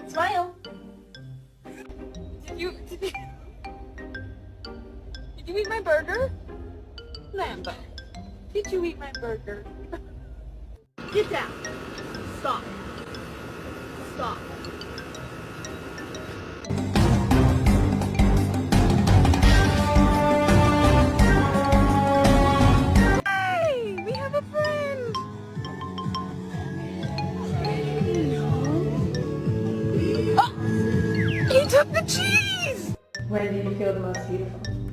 Smile. Did you eat my burger? Lambo, did you eat my burger? Get down. Stop. Stop. Hey, we have a friend. Oh, he took the cheese. Where do you feel the most beautiful?